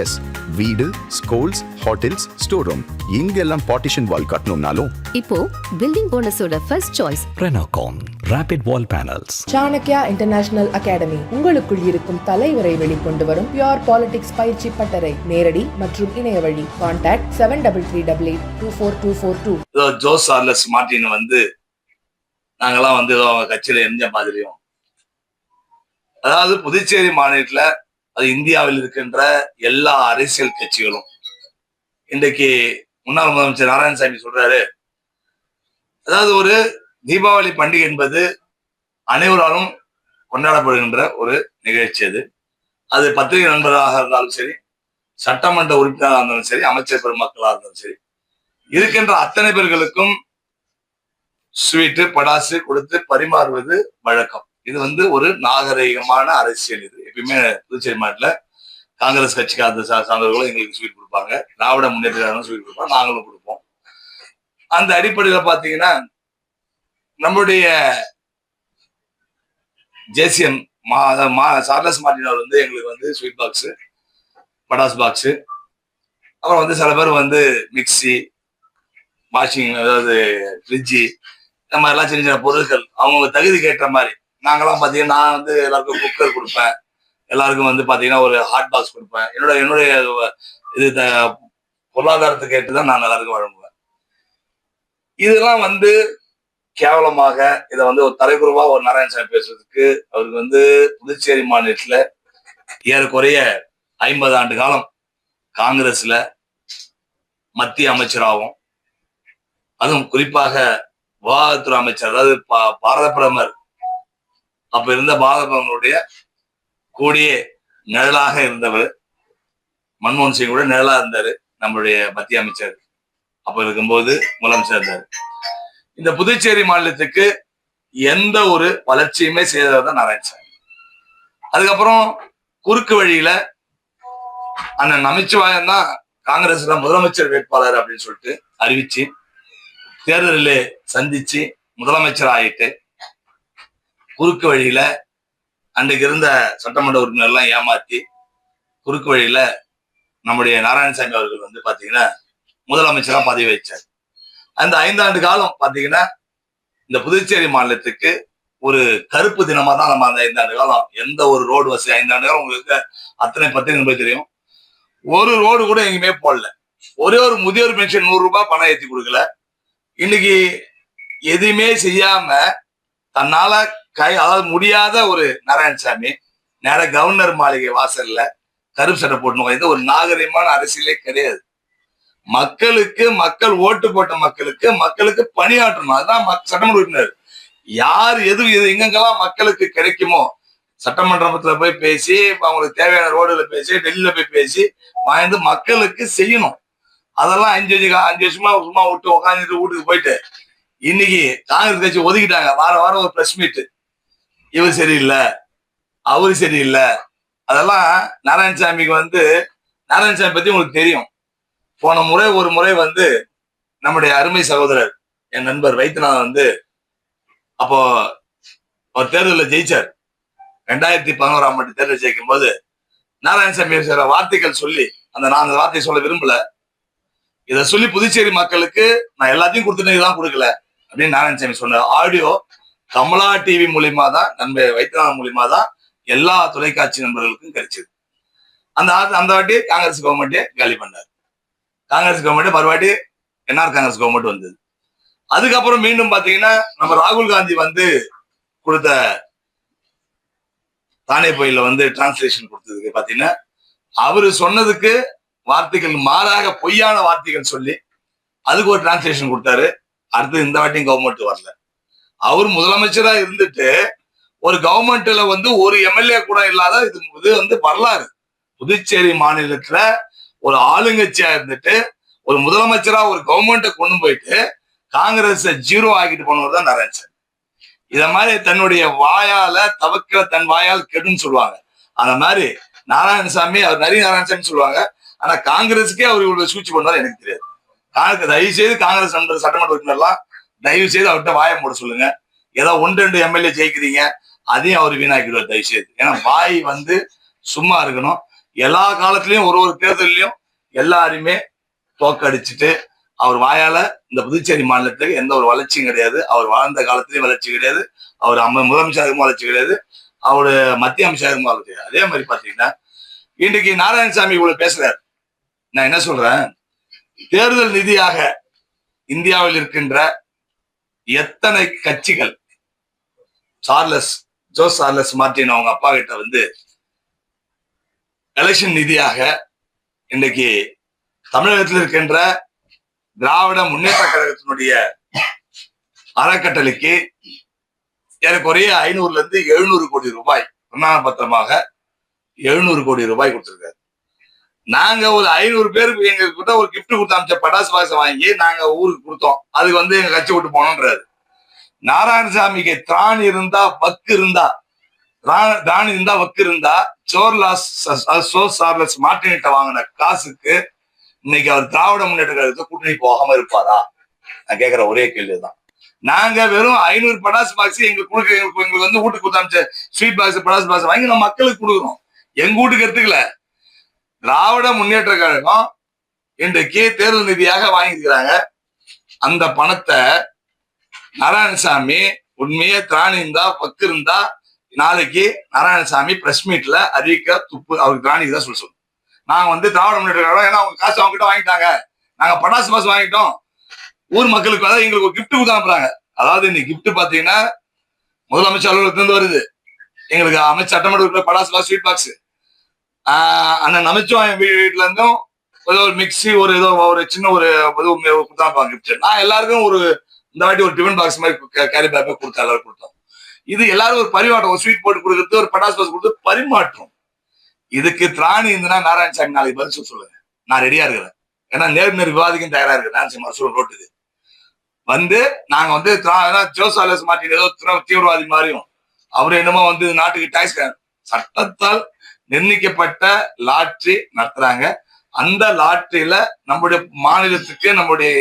S, வீடு, schools, hotels, store room இங்கெல்லாம் partition wall கட்டணும்னாலும் இப்போ பில்டிங் போனஸோட first choice Renocon Rapid Wall Panels. Chanakya international academy உங்களுக்குள் இருக்கும் தலைவரை வெளிக்கொண்டு வரும் பியூர் பாலிடிக்ஸ் பயிற்சி பட்டறை. நேரடி மற்றும் இணைய வழி. கான்டாக்ட் 7338824242. ஜோஸ் சார்லஸ் மார்டின் நாங்கெல்லாம் அவங்க கட்சியில எந்த மாதிரியும், அதாவது புதுச்சேரி மாநிலத்துல அது இந்தியாவில் இருக்கின்ற எல்லா அரசியல் கட்சிகளும் இன்றைக்கு முன்னாள் முதலமைச்சர் நாராயணசாமி சொல்றாரு, அதாவது ஒரு தீபாவளி பண்டிகை என்பது அனைவராலும் கொண்டாடப்படுகின்ற ஒரு நிகழ்ச்சி. அது பத்திரிகை நண்பராக இருந்தாலும் சரி, சட்டமன்ற உறுப்பினராக இருந்தாலும் சரி, அமைச்சர் பெருமக்களாக இருந்தாலும் சரி, இருக்கின்ற அத்தனை பேர்களுக்கும் ஸ்வீட்டு படாசு கொடுத்து பரிமாறுவது வழக்கம். இது ஒரு நாகரிகமான அரசியல். இது எப்பயுமே புதுச்சேரி மாநிலத்துல காங்கிரஸ் கட்சிக்கார சார்ந்தவர்களும் எங்களுக்கு ஸ்வீட் கொடுப்பாங்க, திராவிட முன்னேற்ற ஸ்வீட் கொடுப்பாங்க, நாங்களும் கொடுப்போம். அந்த அடிப்படையில பாத்தீங்கன்னா நம்முடைய ஜேசிஎம் சார்லஸ் மார்டின் அவர் எங்களுக்கு ஸ்வீட் பாக்ஸ், படாஸ் பாக்ஸ், அப்புறம் சில பேர் மிக்சி, வாஷிங், அதாவது ஃப்ரிட்ஜி, இந்த மாதிரிலாம் சின்ன சின்ன பொருட்கள் அவங்க தகுதிக்கு ஏற்ற மாதிரி. நாங்கெல்லாம் பாத்தீங்கன்னா நான் எல்லாருக்கும் குக்கர் கொடுப்பேன், எல்லாருக்கும் பாத்தீங்கன்னா ஒரு ஹாட் பாக்ஸ் கொடுப்பேன். என்னுடைய இது பொருளாதாரத்துக்கு ஏற்றுதான் நான் எல்லாருக்கும் வழங்குவேன். இதெல்லாம் கேவலமாக இதை ஒரு தலைக்குறவா ஒரு நாராயணசாமி பேசுறதுக்கு அவருக்கு புதுச்சேரி மாநிலத்துல ஏறக்குறைய 50 ஆண்டு காலம் காங்கிரஸ்ல மத்திய அமைச்சராகவும், அதுவும் குறிப்பாக விவகாரத்துறை அமைச்சர், அதாவது பாரத பிரதமர், அப்ப இருந்த பாரத பிரதமருடைய கூடிய நிழலாக இருந்தவர் மன்மோகன் சிங் கூட நிழலா இருந்தாரு நம்மளுடைய மத்திய அமைச்சர். அப்ப இருக்கும்போது முதலமைச்சர் இருந்தாரு. இந்த புதுச்சேரி மாநிலத்துக்கு எந்த ஒரு வளர்ச்சியுமே செய்தவர் தான் நாராயணசாமி. அதுக்கப்புறம் குறுக்கு வழியில அண்ணன் நமச்சிவாயம் தான் காங்கிரஸ்ல முதலமைச்சர் வேட்பாளர் அப்படின்னு சொல்லிட்டு அறிவிச்சு தேர்தலில் சந்திச்சு முதலமைச்சர் ஆயிட்டு, குறுக்கு வழியில அன்றைக்கு இருந்த சட்டமன்ற உறுப்பினர்லாம் ஏமாத்தி குறுக்கு வழியில நம்முடைய நாராயணசாமி அவர்கள் பாத்தீங்கன்னா முதலமைச்சரா பதவி வச்சார். அந்த 5 ஆண்டு காலம் பாத்தீங்கன்னா இந்த புதுச்சேரி மாநிலத்துக்கு ஒரு கருப்பு தினமா தான் நம்ம அந்த 5 ஆண்டு காலம் எந்த ஒரு ரோடு வசதி, 5 ஆண்டு காலம் உங்களுக்கு அத்தனை பத்திரிகை தெரியும், ஒரு ரோடு கூட எங்கேயுமே போடல. ஒரே ஒரு முதியோர் பென்ஷன் 100 ரூபாய் பணம் ஏற்றி கொடுக்கல. இன்னைக்கு எதுவுமே செய்யாம தன்னால அதாவது முடியாத ஒரு நாராயணசாமி நேர கவர்னர் மாளிகை வாசல்ல கருப்பு சட்டை போட்டு இது ஒரு நாகரிகமான அரசியலே கிடையாது. மக்களுக்கு, மக்கள் ஓட்டு போட்ட மக்களுக்கு பணியாற்றணும். அதுதான் சட்டமன்ற உறுப்பினர். யார் எது எங்கெங்கெல்லாம் மக்களுக்கு கிடைக்குமோ சட்டமன்றத்துல போய் பேசி, அவங்களுக்கு தேவையான ரோடுல பேசி, டெல்லியில போய் பேசி வாய்ந்து மக்களுக்கு செய்யணும். அதெல்லாம் 5 வருஷமா சும்மா விட்டு உட்காந்துட்டு வீட்டுக்கு போயிட்டு இன்னைக்கு காங்கிரஸ் கட்சி ஒதுக்கிட்டாங்க. வாரம் ஒரு பிரஸ் மீட், இவர் சரியில்லை, அவரு சரியில்லை. அதெல்லாம் நாராயணசாமிக்கு நாராயணசாமி பத்தி உங்களுக்கு தெரியும். போன முறை ஒரு முறை நம்முடைய அருமை சகோதரர் என் நண்பர் வைத்தியநாதன் அப்போ ஒரு தேர்தலில் ஜெயிச்சார். 2011ஆம் ஆண்டு தேர்தல் ஜெயிக்கும் போது நாராயணசாமி சில வார்த்தைகள் சொல்லி, நான் அந்த வார்த்தையை சொல்ல விரும்பல, இதை சொல்லி புதுச்சேரி மக்களுக்கு நான் எல்லாத்தையும் கொடுத்துட்டு இதெல்லாம் கொடுக்கல அப்படின்னு நாராயணசாமி சொன்ன ஆடியோ கமலா டிவி மூலியமா தான், நம்ம வைத்தியநாதன் மூலியமா தான் எல்லா தொலைக்காட்சி நண்பர்களுக்கும் கிடைச்சது. அந்த வாட்டி காங்கிரஸ் கவர்மெண்ட்டே காலி பண்ணார். காங்கிரஸ் கவர்மெண்ட் மறுவாட்டி என்ஆர் காங்கிரஸ் கவர்மெண்ட் வந்தது. அதுக்கப்புறம் மீண்டும் பாத்தீங்கன்னா நம்ம ராகுல் காந்தி கொடுத்த தானே போயில டிரான்ஸ்லேஷன் கொடுத்ததுக்கு பாத்தீங்கன்னா அவரு சொன்னதுக்கு வார்த்தைகள் மாறாக பொய்யான வார்த்தைகள் சொல்லி அதுக்கு ஒரு டிரான்ஸ்லேஷன் கொடுத்தாரு. அடுத்து இந்த வாட்டியும் கவர்மெண்ட் வரல. அவர் முதலமைச்சரா இருந்துட்டு ஒரு கவர்மெண்ட்ல ஒரு எம்எல்ஏ கூட இல்லாத இது வரலாறு. புதுச்சேரி மாநிலத்துல ஒரு ஆளுங்கட்சியா இருந்துட்டு ஒரு முதலமைச்சரா ஒரு கவர்மெண்ட்டை கொண்டு போயிட்டு காங்கிரஸ் 0 ஆக்கிட்டு போனவர் தான் நாராயணசாமி. இத மாதிரி தன்னுடைய வாயால தவக்கிற தன் வாயால் கெடுன்னு சொல்லுவாங்க. அந்த மாதிரி நாராயணசாமி, அவர் நிறைய நாராயணசாமி சொல்லுவாங்க. ஆனா காங்கிரஸுக்கே அவர் இவ்வளவு சூழ்ச்சி பண்ணாரு எனக்கு தெரியாது. தயவு செய்து காங்கிரஸ் நண்பர் சட்டமன்ற உறுப்பினர்லாம் தயவு செய்து அவர்கிட்ட வாயை மூட சொல்லுங்க. ஏதோ 1-2 எம்எல்ஏ ஜெயிக்கிறீங்க, அதையும் அவர் வீணாக்கிடுவார் தயவு செய்து. ஏன்னா வாய் சும்மா இருக்கணும். எல்லா காலத்திலயும் ஒரு ஒரு தேர்தலையும் எல்லாருமே தோக்கடிச்சுட்டு அவர் வாயால இந்த புதுச்சேரி மாநிலத்துக்கு எந்த ஒரு வளர்ச்சியும் கிடையாது. அவர் வாழ்ந்த காலத்திலயும் வளர்ச்சி கிடையாது. அவர் முதலமைச்சருக்கும் வளர்ச்சி கிடையாது. அவரு மத்திய அமைச்சருக்கும் வளர்ச்சி கிடையாது. அதே மாதிரி பாத்தீங்கன்னா இன்றைக்கு நாராயணசாமி இவ்வளவு பேசுறாரு. நான் என்ன சொல்றேன், தேர்தல் நிதியாக இந்தியாவில் இருக்கின்ற எத்தனை கட்சிகள் ஜோஸ் சார்லஸ் மார்டின் அவங்க அப்பா கிட்ட வந்து எலெக்ஷன் நிதியாக இன்னைக்கு தமிழகத்தில் இருக்கின்ற திராவிட முன்னேற்ற கழகத்தினுடைய அறக்கட்டளைக்கு ஏறக்குறைய 500 இருந்து 700 கோடி ரூபாய் பிரமாண பத்திரமாக 700 கோடி ரூபாய் கொடுத்திருக்காரு. நாங்க ஒரு 500 பேருக்கு எங்க கிட்ட ஒரு கிஃப்ட் கொடுத்து அமைச்ச பட்டாசு பாசம் வாங்கி நாங்க ஊருக்கு கொடுத்தோம். அதுக்கு வந்து எங்க கட்சி விட்டு போனோன்றாரு. நாராயணசாமிக்கு திராணி இருந்தா வக்கு இருந்தா சார்லஸ் மார்டின்கிட்ட வாங்கின காசுக்கு இன்னைக்கு அவர் திராவிட முன்னேற்ற கழகத்தை கூட்டணி போகாம இருப்பாரா? நான் கேட்கிற ஒரே கேள்விதான். நாங்க வெறும் 500 பட்டாசு பாக்ஸ் எங்களுக்கு வந்து வீட்டுக்கு கொடுத்த ஸ்வீட் பாக்ஸ் பட்டாசு பாக்ஸ் வாங்கி நம்ம மக்களுக்கு கொடுக்குறோம். எங்க வீட்டுக்கு எடுத்துக்கல. திராவிட முன்னேற்ற கழகம் இன்றைக்கு தேர்தல் நிதியாக வாங்கிக்கிறாங்க. அந்த பணத்தை நாராயணசாமி உண்மையே திராணி இருந்தா பக்கு இருந்தா நாளைக்கு நாராயணசாமி பிரஸ் மீட்ல அறிவிக்க துப்பு அவருக்கு திராணிக்கு தான் சொல்லணும். நாங்க வந்து திராவிட முன்னேற்ற கழகம் ஏன்னா அவங்க காசு அவங்க கிட்ட வாங்கிட்டாங்க, நாங்க பட்டாசு பாசு வாங்கிட்டோம், ஊர் மக்களுக்கு அதாவது எங்களுக்கு ஒரு கிஃப்ட் கொடுத்து அனுப்புறாங்க. அதாவது இன்னைக்கு கிஃப்ட் பாத்தீங்கன்னா முதலமைச்சர் அலுவலகத்திலிருந்து வருது, எங்களுக்கு அமைச்சர் சட்டமன்ற பட்டாசு பாக்ஸ் ஸ்வீட் பாக்ஸ், அண்ணன் அமைச்சர் வீட்டுல இருந்தும் ஏதோ ஒரு மிக்சி ஒரு ஏதோ ஒரு சின்ன ஒரு கொடுத்தாங்க கிஃப்ட். நான் எல்லாருக்கும் ஒரு இந்த வாட்டி ஒரு டிஃபன் பாக்ஸ் மாதிரி கேரி பேக் கொடுத்தா எல்லாரும் கொடுத்தோம். இது எல்லாரும் ஒரு பரிமாற்றம், ஒரு ஸ்வீட் போட்டு கொடுக்குறது, ஒரு பட்டாசு பாஸ் கொடுத்து பரிமாற்றம். இதுக்கு திராணி இருந்துன்னா நாராயணசாமி நாளைக்கு பதில் சொல்லுங்க, நான் ரெடியா இருக்கிறேன். ஏன்னா நேர் விவாதிக்கும் தயாரா இருக்கு. நாராயணசாமி ரோட்டுக்கு வந்து நாங்க வந்து ஜோஸ் சார்லஸ் மார்டின் ஏதோ தீவிரவாதி மாதிரியும் அவரு என்னமோ வந்து நாட்டுக்கு டாக்ஸ் சட்டத்தால் நிர்ணயிக்கப்பட்ட லாட்ரி நடத்துறாங்க. அந்த லாட்டரியில நம்முடைய மாநிலத்துக்கு நம்முடைய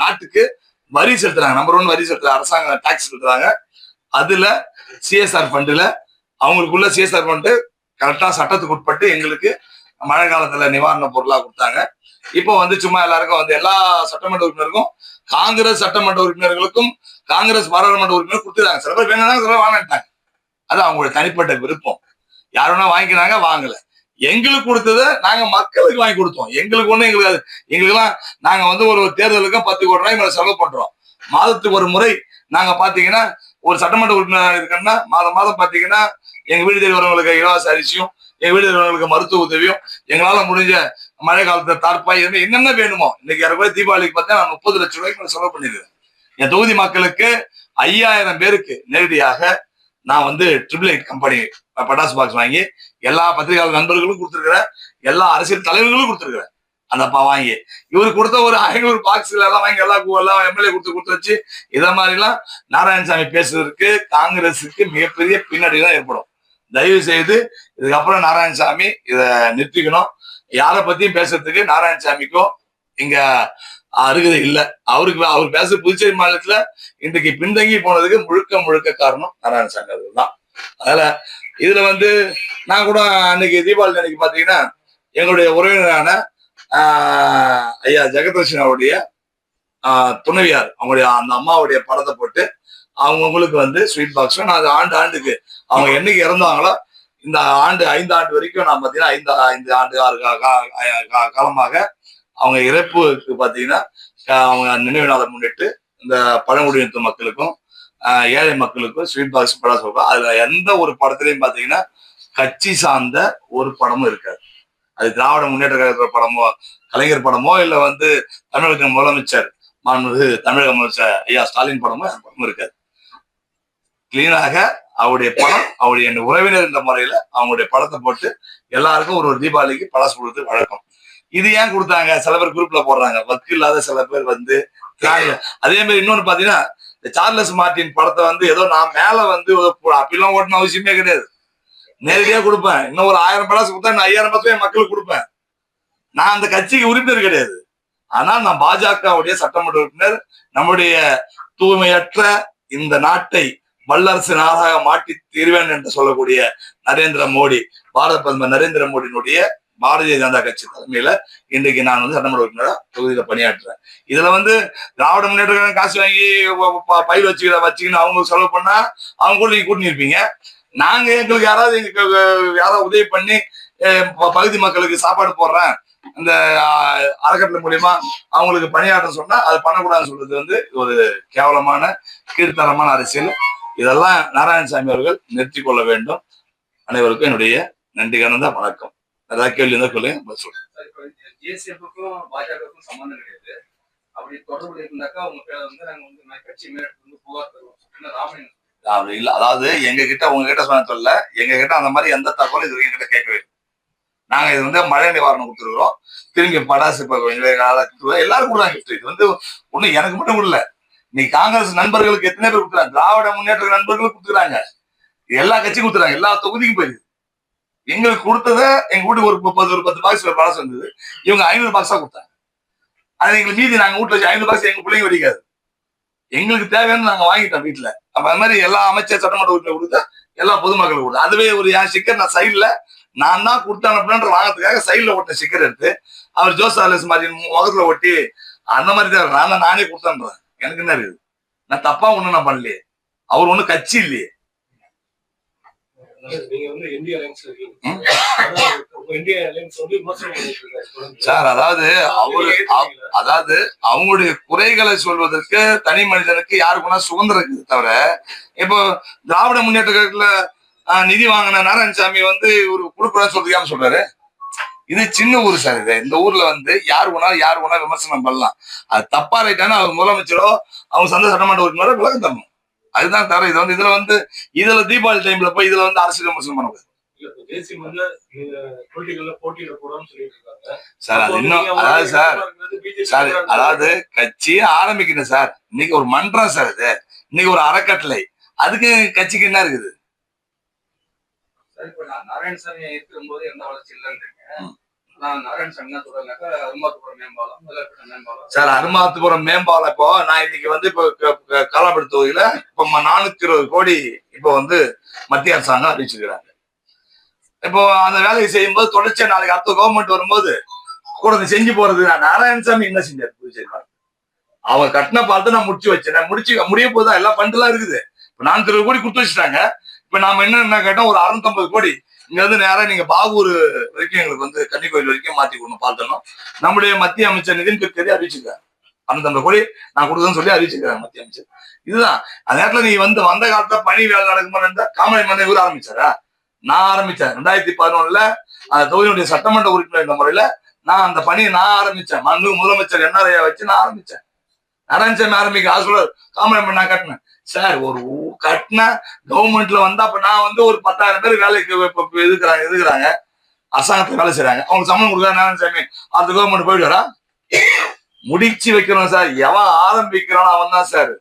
நாட்டுக்கு வரி செலுத்துறாங்க. நம்பர் 1 வரி செலுத்துறாங்க, அரசாங்கம் டாக்ஸ் செலுத்துறாங்க. அதுல சிஎஸ்ஆர் ஃபண்டுல அவங்களுக்குள்ள சிஎஸ்ஆர் ஃபண்டு கரெக்டா சட்டத்துக்கு உட்பட்டு எங்களுக்கு மழை காலத்துல நிவாரண பொருளா கொடுத்தாங்க. இப்போ வந்து சும்மா எல்லாருக்கும் வந்து எல்லா சட்டமன்ற உறுப்பினருக்கும் காங்கிரஸ் சட்டமன்ற உறுப்பினர்களுக்கும் காங்கிரஸ் பாராளுமன்ற உறுப்பினர் கொடுத்துருக்காங்க. சில பேர் வேணும்னா சில பேர் வாங்கிட்டாங்க. அது அவங்களுடைய தனிப்பட்ட விருப்பம். யாருன்னா வாங்கிக்கிறாங்க, வாங்கல. எங்களுக்கு கொடுத்ததை நாங்க மக்களுக்கு வாங்கி கொடுத்தோம். எங்களுக்கு ஒண்ணு எங்களுக்கெல்லாம் நாங்க வந்து ஒரு தேர்தலுக்கும் 10 கோடி ரூபாய் மேல செலவு பண்றோம். மாதத்துக்கு ஒரு முறை நாங்க பாத்தீங்கன்னா ஒரு சட்டமன்ற உறுப்பினர் இருக்குன்னா மாதம் பாத்தீங்கன்னா எங்க வீடு தேடி வரவங்களுக்கு இலவச அரிசியும், எங்க வீடு தேடி வரவங்களுக்கு மருத்துவ உதவியும், எங்களால முடிஞ்ச மழை காலத்துல தார்ப்பாய் என்னென்ன வேணுமோ இன்னைக்கு யாருக்கும் தீபாவளிக்கு பார்த்தா நான் 30 லட்சம் ரூபாய்க்கு செலவு பண்ணிருக்கேன். என் தொகுதி மக்களுக்கு 5000 பேருக்கு நேரடியாக நான் வந்து AAA கம்பெனி பட்டாசு பாக்ஸ் வாங்கி எல்லா பத்திரிகையாளர் நண்பர்களும் கொடுத்துருக்கிறேன், எல்லா அரசியல் தலைவர்களும் கொடுத்துருக்கிறேன். அந்த வாங்கி இவருக்கு கொடுத்த ஒரு 500 பாக்ஸ்ல எல்லாம் வாங்கி எல்லாம் எம்எல்ஏ கொடுத்து வச்சு இதை மாதிரி எல்லாம் நாராயணசாமி பேசுறதுக்கு காங்கிரஸுக்கு மிகப்பெரிய பின்னாடி தான் ஏற்படும். தயவு செய்து இதுக்கப்புறம் நாராயணசாமி இதை நிறுத்திக்கணும். யாரை பத்தியும் பேசுறதுக்கு நாராயணசாமிக்கும் இங்க அருகதை இல்லை. அவர் பேச புதுச்சேரி மாநிலத்துல இன்றைக்கு பின்தங்கி போனதுக்கு முழுக்க காரணம் நாராயணசாமி அவர்கள் தான். அதனால இதுல வந்து நான் கூட அன்னைக்கு தீபாவளி அன்னைக்கு பாத்தீங்கன்னா எங்களுடைய உறவினரான ஐயா ஜெகதர்ஷன் அவருடைய துணைவியார் அவங்களுடைய அந்த அம்மாவுடைய படத்தை போட்டு அவங்களுக்கு வந்து ஸ்வீட் பாக்ஸும் நான் அது ஆண்டுக்கு அவங்க என்னைக்கு இறந்தாங்களோ இந்த ஆண்டு 5 ஆண்டு வரைக்கும் நான் பாத்தீங்கன்னா 5 ஆண்டு காலமாக அவங்க இறப்புக்கு பாத்தீங்கன்னா அவங்க நினைவு நாளை முன்னிட்டு இந்த பழங்குடியின மக்களுக்கும் ஏழை மக்களுக்கும் ஸ்வீட் பாக்ஸ் படம் சொல்றோம். அதுல எந்த ஒரு படத்துலயும் பாத்தீங்கன்னா கட்சி சார்ந்த ஒரு படமும் இருக்காது. அது திராவிட முன்னேற்ற கழக படமோ கலைஞர் படமோ இல்ல வந்து தமிழகத்தின் முதலமைச்சர் தமிழக முதலமைச்சர் ஐயா ஸ்டாலின் படமோ இருக்காது. கிளீனாக அவருடைய படம் அவருடைய உறவினர் இந்த முறையில அவங்களுடைய படத்தை போட்டு எல்லாருக்கும் ஒரு தீபாவளிக்கு பழசு கொடுத்து வழக்கம். இது ஏன் கொடுத்தாங்க? சில பேர் குரூப்ல போடுறாங்க, வக்கு இல்லாத சில பேர் வந்து அதே மாதிரி இன்னொன்னு பாத்தீங்கன்னா இந்த சார்லஸ் மார்டின் படத்தை வந்து ஏதோ நான் மேல வந்து அப்படிலாம் ஓட்டணும் அவசியமே கிடையாது. நேரடியா கொடுப்பேன். இன்னும் ஒரு 1000 படாசு கொடுத்தா நான் 5000 படத்தையும் மக்களுக்கு கொடுப்பேன். நான் அந்த கட்சிக்கு உறுப்பினர் கிடையாது. ஆனால் நான் பாஜகவுடைய சட்டமன்ற உறுப்பினர். நம்முடைய தூய்மையற்ற இந்த நாட்டை வல்லரசு நாடாக மாற்றி தீர்வேன் என்று சொல்லக்கூடிய நரேந்திர மோடி, பாரத பிரதமர் நரேந்திர மோடியினுடைய பாரதிய ஜனதா கட்சி தலைமையில இன்றைக்கு நான் வந்து சட்டமன்ற உறுப்பினரா தொகுதியில பணியாற்றுறேன். இதுல வந்து திராவிட முன்னேற்ற கழகம் காசு வாங்கி பயிர் வச்சுக்கின்னு அவங்க செலவு பண்ணா அவங்க கூட நீங்க கூட்டி இருப்பீங்க. நாங்க எங்களுக்கு யாராவது உதவி பண்ணி பகுதி மக்களுக்கு சாப்பாடு போடுறேன் இந்த அறக்கட்டளை மூலியமா அவங்களுக்கு பணியாற்ற சொன்னா அது பண்ணக்கூடாதுன்னு சொல்றது வந்து ஒரு கேவலமான கீழ்த்தரமான அரசியல். இதெல்லாம் நாராயணசாமி அவர்கள் நிறுத்தி கொள்ள வேண்டும். அனைவருக்கும் என்னுடைய நன்றி கலந்த வணக்கம். ஏதாவது கேள்வி இருந்தா சொல்லுங்க, சொல்றேன். ஜேசிஎஃப்க்கும் பாஜகவுக்கும் சம்பந்தம் கிடையாது. அப்படி தொடர்பு இருந்தாக்கா உங்க பேரை வந்து நாங்க வந்து கட்சி மேலிருந்து புகார் தருவோம். ராமன் அப்படி இல்ல, அதாவது எங்க கிட்ட உங்ககிட்ட சொன்ன சொல்ல, எங்க கிட்ட அந்த மாதிரி எந்த தகவலும் இது எங்கிட்ட கேட்கவே. நாங்க இது வந்து மழை நிவாரணம் கொடுத்துருக்கிறோம். திரும்பி படாசு எல்லாரும் கொடுறாங்க. இது வந்து ஒண்ணு எனக்கு மட்டும் கொடுக்கல, இன்னைக்கு காங்கிரஸ் நண்பர்களுக்கு எத்தனை பேர் கொடுக்குறாங்க, திராவிட முன்னேற்ற நண்பர்களுக்கு கொடுத்துறாங்க, எல்லா கட்சியும் கொடுத்துறாங்க, எல்லா தொகுதிக்கும் போயிருக்கு. எங்களுக்கு கொடுத்தத எங்க வீட்டுக்கு ஒரு 10 பாக்ஸ் பழசு வந்தது, இவங்க 500 பாக்ஸா கொடுத்தாங்க. அது எங்களுக்கு மீதி நாங்க வீட்டுல வச்சு 500 பாக்ஸ் எங்க பிள்ளைங்க வெடிக்காது, எங்களுக்கு தேவையான நாங்க வாங்கிட்டோம் வீட்டுல. அப்ப அது மாதிரி எல்லா அமைச்சர் சட்டமன்ற உறுப்பினர் கொடுத்தா எல்லா பொதுமக்களுக்கு கொடுத்தா. அதுவே ஒரு என் ஸ்டிக்கர் நான் சைட்ல நான் தான் கொடுத்து அனுப்புறேன்ற வாங்கறதுக்காக சைட்ல ஒட்ட ஸ்டிக்கர் எடுத்து அவர் ஜோசாலஸ் மாதிரி முகத்துல ஒட்டி அந்த மாதிரி தான் நான் நானே கொடுத்தேன்றேன். எனக்கு என்ன இருக்குது, நான் தப்பா ஒண்ணும் நான் பண்ணலையே, அவர் ஒண்ணும் கட்சி இல்லையே. சார் அதாவது அவங்களுடைய குறைகளை சொல்வதற்கு தனி மனிதனுக்கு யாருக்குன்னா சுதந்திரம் இருக்குது தவிர, இப்போ திராவிட முன்னேற்ற கழகத்துல நிதி வாங்கின நாராயணசாமி வந்து ஒரு கொடுக்குறேன்னு சொல்றதுக்காம சொல்றாரு. இது சின்ன ஊர் சார். இது இந்த ஊர்ல வந்து யாரு வேணா விமர்சனம் பண்ணலாம். அது தப்பா ரைட்டான அவங்க முதலமைச்சரோ அவங்க சொந்த சட்டமன்ற உறுப்பினரோ விளக்கம் தரணும். அதுதான் தவிர இது வந்து இதுல தீபாவளி டைம்ல போய் இதுல வந்து அரசியல் விமர்சனம் பண்ணக்கூடாது சார். அது இன்னும் அதாவது சார் அதாவது கட்சியே ஆரம்பிக்கணும் சார். இன்னைக்கு ஒரு மன்றம் சார், இது இன்னைக்கு ஒரு அறக்கட்டளை, அதுக்கு கட்சிக்கு என்ன இருக்குது? நாராயணசாமி இருக்கும்போது எந்த வளர்ச்சி இல்லைன்றீங்க. சார் அருமாத்துபுரம் மேம்பாலம் இப்போ நான் இன்னைக்கு வந்து இப்போ காலாப்படு தொகுதியில இப்போ 420 கோடி இப்போ வந்து மத்திய அரசாங்கம் அறிவிச்சிருக்கிறாங்க. இப்போ அந்த வேலையை செய்யும்போது தொடர்ச்சியா நாளைக்கு அடுத்த கவர்மெண்ட் வரும்போது கூட செஞ்சு போறது. நாராயணசாமி என்ன செஞ்சாரு புதுச்சேரி? அவங்க கட்டின பார்த்து நான் முடிச்சு வச்சேன், முடிய போதுதான் எல்லா ஃபண்ட் எல்லாம் இருக்குது. இப்போ 420 கோடி கொடுத்து வச்சுட்டாங்க. இப்ப நாம என்ன கேட்டோம், ஒரு 650 கோடி இங்க வந்து நேரம் நீங்க பாகூர் வரைக்கும் எங்களுக்கு வந்து கன்னிக்கோயில் வரைக்கும் மாத்தி கொடுக்கணும் பார்த்தோம். நம்முடைய மத்திய அமைச்சர் நிதின் கட்கரி அறிவிச்சிருக்காரு 650 கோடி நான் கொடுக்குறேன்னு சொல்லி அறிவிச்சிருக்காங்க மத்திய அமைச்சர். இதுதான் அந்த நேரத்துல நீ வந்து வந்த காலத்துல பணி வேலை நடக்குமா காமராஜ் மன்னர் இவர் ஆரம்பிச்சாரா? நான் ஆரம்பிச்சேன் 2011 அந்த தொகுதியினுடைய சட்டமன்ற உறுப்பினர் என்ற முறையில நான் அந்த பணியை நான் ஆரம்பிச்சேன். முதலமைச்சர் என்ஆர்ஐ வச்சு நான் ஆரம்பிச்சேன். நாராயணசாமி ஆரம்பிக்க ஆசூழல் காமராஜ் நான் கட்டினேன் சார். ஒரு கட்டின கவர்மெண்ட்ல வந்தா அப்ப நான் வந்து ஒரு 10,000 பேர் வேலைக்கு எதுக்குறாங்க அரசாங்கத்துல வேலை செய்யறாங்க, அவங்க சம்பளம் கொடுக்குறாங்க. நாராயணசாமி அந்த கவர்மெண்ட் போயிட்டு வரா முடிச்சு வைக்கிறோம் சார். எவன் ஆரம்பிக்கிறானோ அவன் தான் சார்.